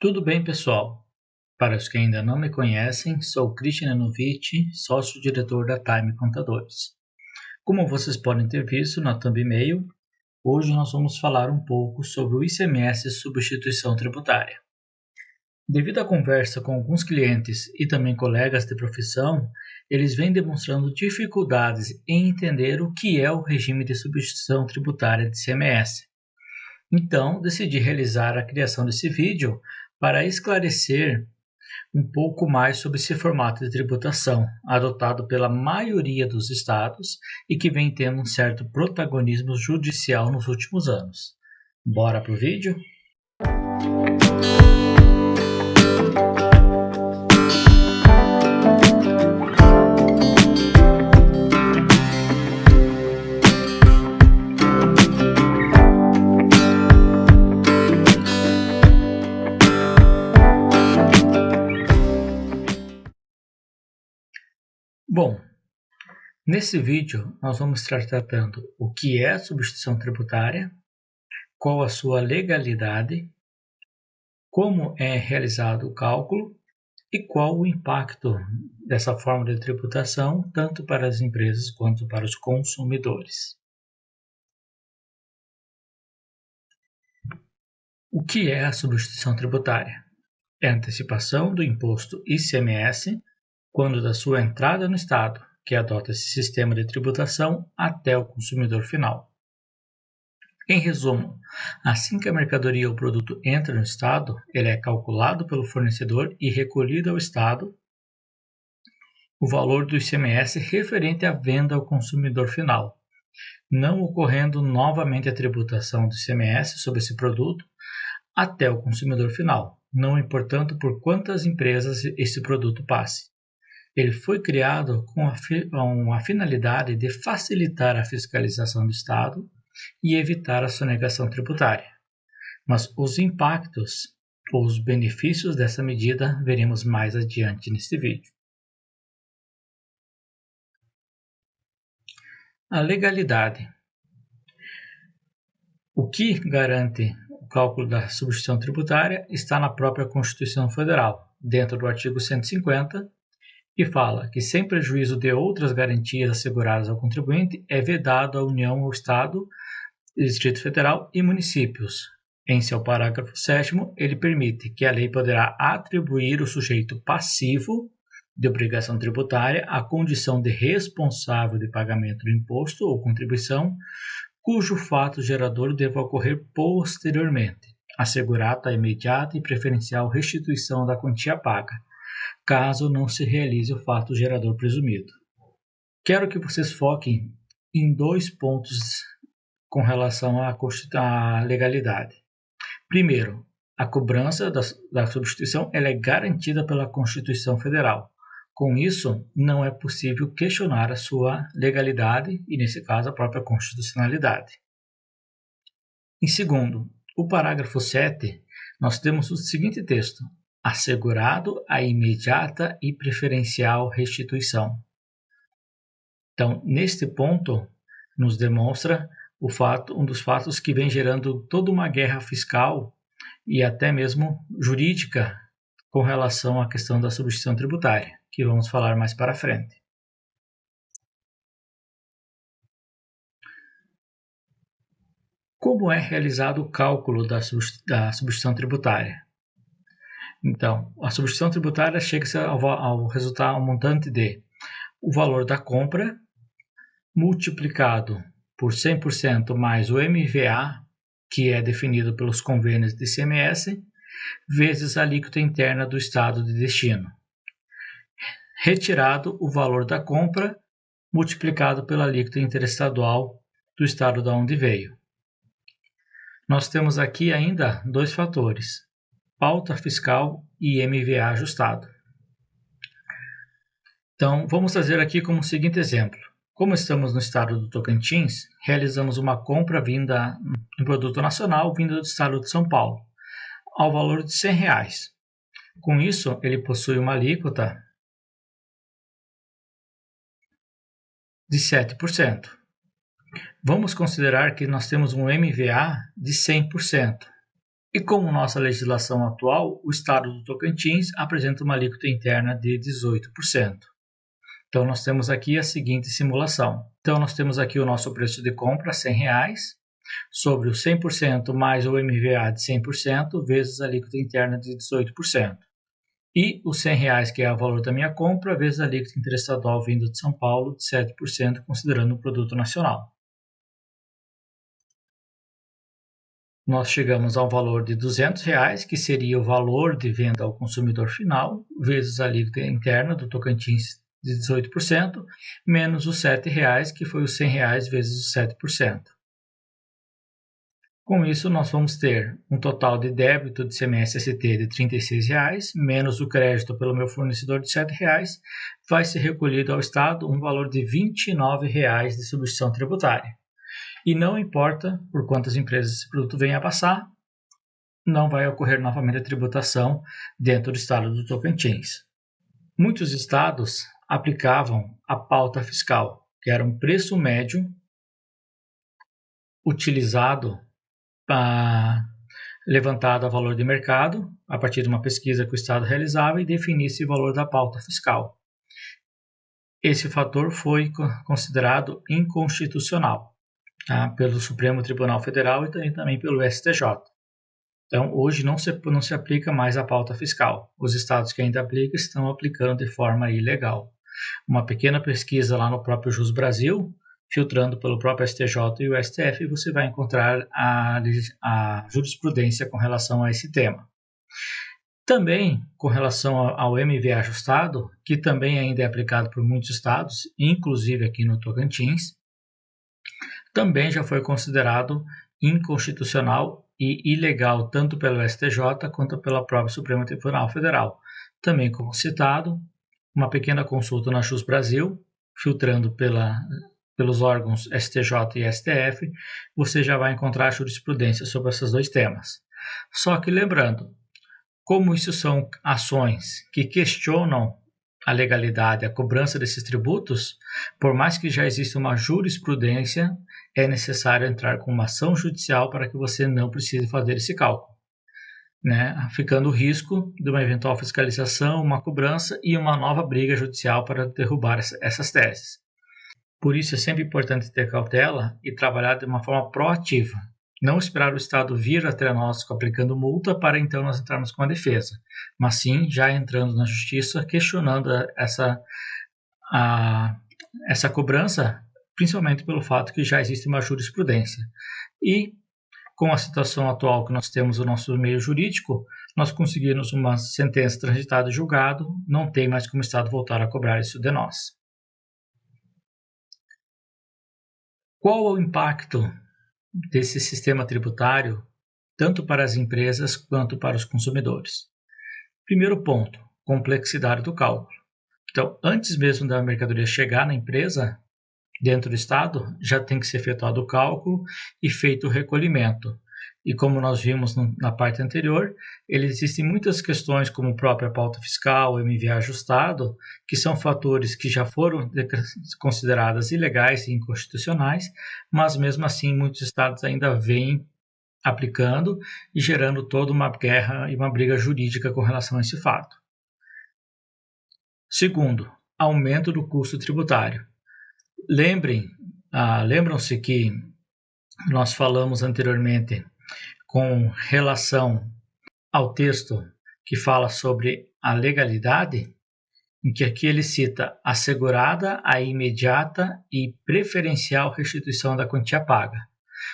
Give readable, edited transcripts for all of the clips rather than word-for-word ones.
Tudo bem, pessoal? Para os que ainda não me conhecem, sou Christian Novich, sócio-diretor da Time Contadores. Como vocês podem ter visto na thumbnail, hoje nós vamos falar um pouco sobre o ICMS substituição tributária. Devido à conversa com alguns clientes e também colegas de profissão, eles vêm demonstrando dificuldades em entender o que é o regime de substituição tributária de ICMS. Então, decidi realizar a criação desse vídeo para esclarecer um pouco mais sobre esse formato de tributação, adotado pela maioria dos estados e que vem tendo um certo protagonismo judicial nos últimos anos. Bora pro vídeo? Bom, nesse vídeo nós vamos estar tratando o que é a substituição tributária, qual a sua legalidade, como é realizado o cálculo e qual o impacto dessa forma de tributação tanto para as empresas quanto para os consumidores. O que é a substituição tributária? É a antecipação do imposto ICMS quando da sua entrada no Estado, que adota esse sistema de tributação, até o consumidor final. Em resumo, assim que a mercadoria ou produto entra no Estado, ele é calculado pelo fornecedor e recolhido ao Estado o valor do ICMS referente à venda ao consumidor final, não ocorrendo novamente a tributação do ICMS sobre esse produto até o consumidor final, não importando por quantas empresas esse produto passe. Ele foi criado com a finalidade de facilitar a fiscalização do Estado e evitar a sonegação tributária. Mas os impactos ou os benefícios dessa medida veremos mais adiante neste vídeo. A legalidade. O que garante o cálculo da substituição tributária está na própria Constituição Federal, dentro do artigo 150, que fala que, sem prejuízo de outras garantias asseguradas ao contribuinte, é vedado à União, ao Estado, Distrito Federal e municípios. Em seu parágrafo 7º, ele permite que a lei poderá atribuir o sujeito passivo de obrigação tributária à condição de responsável de pagamento do imposto ou contribuição, cujo fato gerador deva ocorrer posteriormente, assegurada a imediata e preferencial restituição da quantia paga, caso não se realize o fato gerador presumido. Quero que vocês foquem em dois pontos com relação à legalidade. Primeiro, a cobrança da substituição ela é garantida pela Constituição Federal. Com isso, não é possível questionar a sua legalidade e, nesse caso, a própria constitucionalidade. Em segundo, o parágrafo 7, nós temos o seguinte texto: assegurado a imediata e preferencial restituição. Então, neste ponto, nos demonstra um dos fatos que vem gerando toda uma guerra fiscal e até mesmo jurídica com relação à questão da substituição tributária, que vamos falar mais para frente. Como é realizado o cálculo da substituição tributária? Então, a substituição tributária chega-se ao resultar ao montante de o valor da compra multiplicado por 100% mais o MVA, que é definido pelos convênios de ICMS, vezes a alíquota interna do estado de destino. Retirado o valor da compra multiplicado pela alíquota interestadual do estado de onde veio. Nós temos aqui ainda dois fatores: pauta fiscal e MVA ajustado. Então, vamos trazer aqui como seguinte exemplo. Como estamos no estado do Tocantins, realizamos uma compra vinda em produto nacional vindo do estado de São Paulo, ao valor de R$100. Com isso, ele possui uma alíquota de 7%. Vamos considerar que nós temos um MVA de 100%. E como nossa legislação atual, o estado do Tocantins apresenta uma alíquota interna de 18%. Então, nós temos aqui a seguinte simulação. Então, nós temos aqui o nosso preço de compra, R$100, sobre o 100% mais o MVA de 100%, vezes a alíquota interna de 18%. E os R$100, que é o valor da minha compra, vezes a alíquota interestadual vindo de São Paulo, de 7%, considerando o produto nacional. Nós chegamos ao valor de R$200, que seria o valor de venda ao consumidor final, vezes a alíquota interna do Tocantins de 18%, menos os R$7, que foi os R$100 vezes os 7%. Com isso, nós vamos ter um total de débito de CMS-ST de R$36, menos o crédito pelo meu fornecedor de R$7, vai ser recolhido ao Estado um valor de R$29 de substituição tributária. E não importa por quantas empresas esse produto venha a passar, não vai ocorrer novamente a tributação dentro do Estado do Tocantins. Muitos estados aplicavam a pauta fiscal, que era um preço médio utilizado levantado a valor de mercado, a partir de uma pesquisa que o Estado realizava e definisse o valor da pauta fiscal. Esse fator foi considerado inconstitucional pelo Supremo Tribunal Federal e também pelo STJ. Então, hoje não se aplica mais a pauta fiscal. Os estados que ainda aplicam estão aplicando de forma ilegal. Uma pequena pesquisa lá no próprio Jus Brasil, filtrando pelo próprio STJ e o STF, você vai encontrar a jurisprudência com relação a esse tema. Também com relação ao MVA ajustado, que também ainda é aplicado por muitos estados, inclusive aqui no Tocantins, também já foi considerado inconstitucional e ilegal tanto pelo STJ quanto pela própria Supremo Tribunal Federal. Também, como citado, uma pequena consulta na Jus Brasil, filtrando pelos órgãos STJ e STF, você já vai encontrar jurisprudência sobre esses dois temas. Só que lembrando, como isso são ações que questionam a legalidade, a cobrança desses tributos, por mais que já exista uma jurisprudência, é necessário entrar com uma ação judicial para que você não precise fazer esse cálculo, ficando o risco de uma eventual fiscalização, uma cobrança e uma nova briga judicial para derrubar essas teses. Por isso é sempre importante ter cautela e trabalhar de uma forma proativa. Não esperar o Estado vir até nós aplicando multa para então nós entrarmos com a defesa, mas sim já entrando na justiça, questionando essa cobrança, principalmente pelo fato que já existe uma jurisprudência. E com a situação atual que nós temos no nosso meio jurídico, nós conseguimos uma sentença transitada e julgado, não tem mais como o Estado voltar a cobrar isso de nós. Qual o impacto desse sistema tributário, tanto para as empresas quanto para os consumidores? Primeiro ponto, complexidade do cálculo. Então, antes mesmo da mercadoria chegar na empresa, dentro do Estado, já tem que ser efetuado o cálculo e feito o recolhimento. E como nós vimos na parte anterior, existem muitas questões como a própria pauta fiscal, o MVA ajustado, que são fatores que já foram considerados ilegais e inconstitucionais, mas mesmo assim muitos estados ainda vêm aplicando e gerando toda uma guerra e uma briga jurídica com relação a esse fato. Segundo, aumento do custo tributário. Lembram-se que nós falamos anteriormente com relação ao texto que fala sobre a legalidade, em que aqui ele cita assegurada a imediata e preferencial restituição da quantia paga.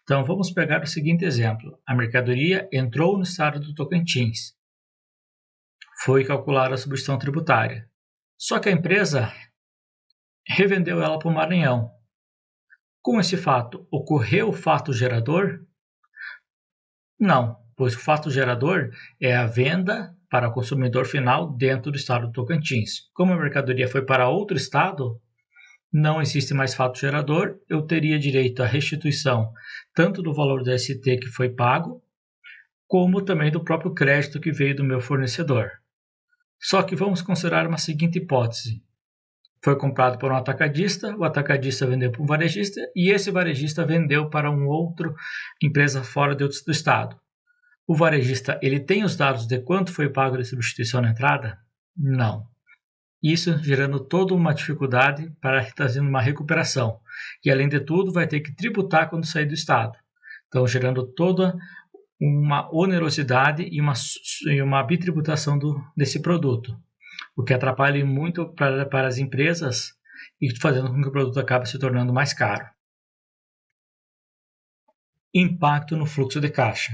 Então, vamos pegar o seguinte exemplo. A mercadoria entrou no estado do Tocantins. Foi calculada a substituição tributária. Só que a empresa revendeu ela para o Maranhão. Com esse fato, ocorreu o fato gerador? Não, pois o fato gerador é a venda para o consumidor final dentro do estado do Tocantins. Como a mercadoria foi para outro estado, não existe mais fato gerador, eu teria direito à restituição tanto do valor do ST que foi pago, como também do próprio crédito que veio do meu fornecedor. Só que vamos considerar uma seguinte hipótese. Foi comprado por um atacadista, o atacadista vendeu para um varejista e esse varejista vendeu para uma outra empresa fora do estado. O varejista ele tem os dados de quanto foi pago de substituição na entrada? Não. Isso gerando toda uma dificuldade para trazendo uma recuperação. E além de tudo, vai ter que tributar quando sair do estado. Então, gerando toda uma onerosidade e uma bitributação desse produto, o que atrapalha muito para as empresas e fazendo com que o produto acabe se tornando mais caro. Impacto no fluxo de caixa.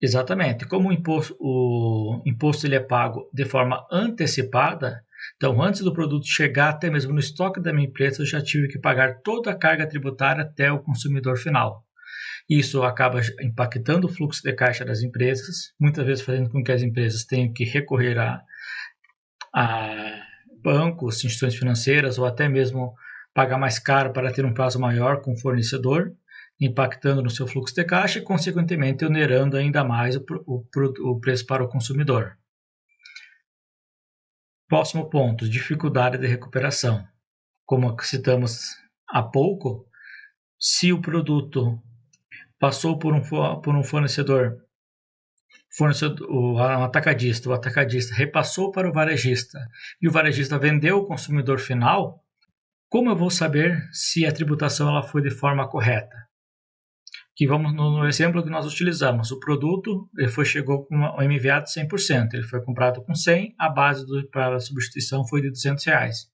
Exatamente. Como o imposto ele é pago de forma antecipada, então antes do produto chegar até mesmo no estoque da minha empresa, eu já tive que pagar toda a carga tributária até o consumidor final. Isso acaba impactando o fluxo de caixa das empresas, muitas vezes fazendo com que as empresas tenham que recorrer a bancos, instituições financeiras ou até mesmo pagar mais caro para ter um prazo maior com o fornecedor, impactando no seu fluxo de caixa e, consequentemente, onerando ainda mais o preço para o consumidor. Próximo ponto, dificuldade de recuperação. Como citamos há pouco, se o produto passou por um fornecedor, o atacadista repassou para o varejista e o varejista vendeu ao consumidor final, como eu vou saber se a tributação ela foi de forma correta? Que vamos no exemplo que nós utilizamos, o produto chegou com um MVA de 100%, ele foi comprado com 100, a base para a substituição foi de R$200.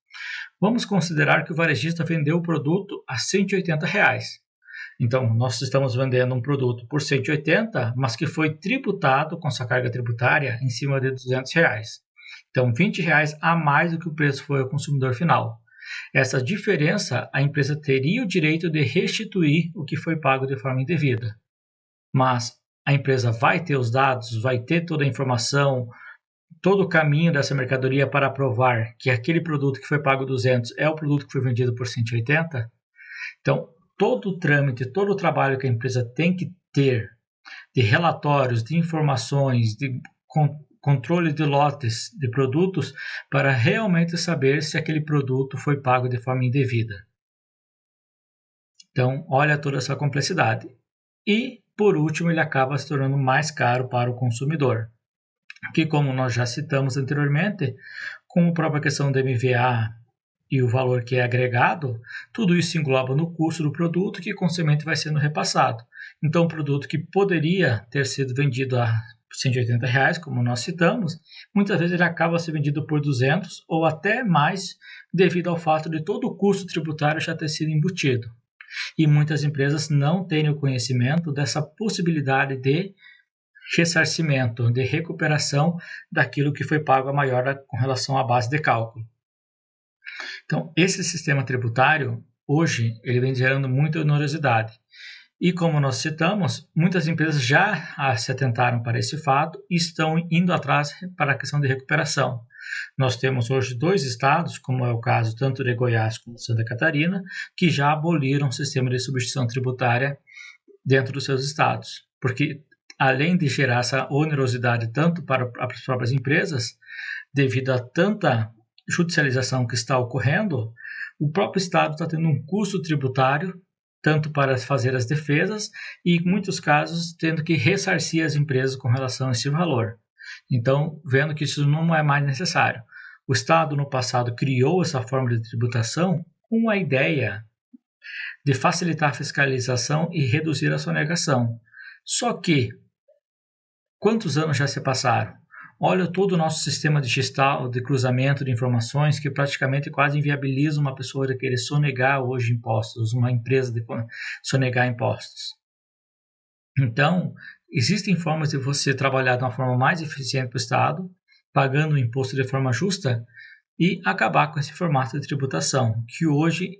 Vamos considerar que o varejista vendeu o produto a R$180. Então, nós estamos vendendo um produto por 180, mas que foi tributado com sua carga tributária em cima de R$200. Então, R$20 a mais do que o preço foi ao consumidor final. Essa diferença, a empresa teria o direito de restituir o que foi pago de forma indevida. Mas a empresa vai ter os dados, vai ter toda a informação, todo o caminho dessa mercadoria para provar que aquele produto que foi pago 200 é o produto que foi vendido por 180? Então, todo o trâmite, todo o trabalho que a empresa tem que ter de relatórios, de informações, de controle de lotes de produtos para realmente saber se aquele produto foi pago de forma indevida. Então, olha toda essa complexidade. E, por último, ele acaba se tornando mais caro para o consumidor, que, como nós já citamos anteriormente, com a própria questão do MVA e o valor que é agregado, tudo isso engloba no custo do produto que, consequentemente, vai sendo repassado. Então, um produto que poderia ter sido vendido a R$180, como nós citamos, muitas vezes ele acaba sendo vendido por 200 ou até mais, devido ao fato de todo o custo tributário já ter sido embutido. E muitas empresas não têm o conhecimento dessa possibilidade de ressarcimento, de recuperação daquilo que foi pago a maior com relação à base de cálculo. Então, esse sistema tributário, hoje, ele vem gerando muita onerosidade. E como nós citamos, muitas empresas já se atentaram para esse fato e estão indo atrás para a questão de recuperação. Nós temos hoje 2 estados, como é o caso tanto de Goiás como de Santa Catarina, que já aboliram o sistema de substituição tributária dentro dos seus estados. Porque, além de gerar essa onerosidade tanto para as próprias empresas, devido a tanta judicialização que está ocorrendo, o próprio estado está tendo um custo tributário tanto para fazer as defesas e, em muitos casos, tendo que ressarcir as empresas com relação a esse valor. Então, vendo que isso não é mais necessário. O Estado, no passado, criou essa forma de tributação com a ideia de facilitar a fiscalização e reduzir a sonegação. Só que, quantos anos já se passaram? Olha todo o nosso sistema digital de cruzamento de informações que praticamente quase inviabiliza uma pessoa de querer sonegar hoje impostos, uma empresa de sonegar impostos. Então, existem formas de você trabalhar de uma forma mais eficiente para o Estado, pagando o imposto de forma justa e acabar com esse formato de tributação, que hoje,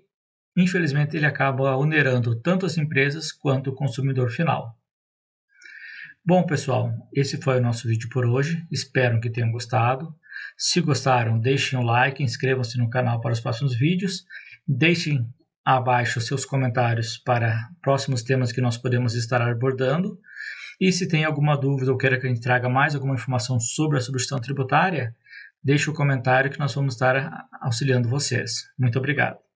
infelizmente, ele acaba onerando tanto as empresas quanto o consumidor final. Bom, pessoal, esse foi o nosso vídeo por hoje. Espero que tenham gostado. Se gostaram, deixem um like, inscrevam-se no canal para os próximos vídeos. Deixem abaixo seus comentários para próximos temas que nós podemos estar abordando. E se tem alguma dúvida ou queira que a gente traga mais alguma informação sobre a substituição tributária, deixe o comentário que nós vamos estar auxiliando vocês. Muito obrigado.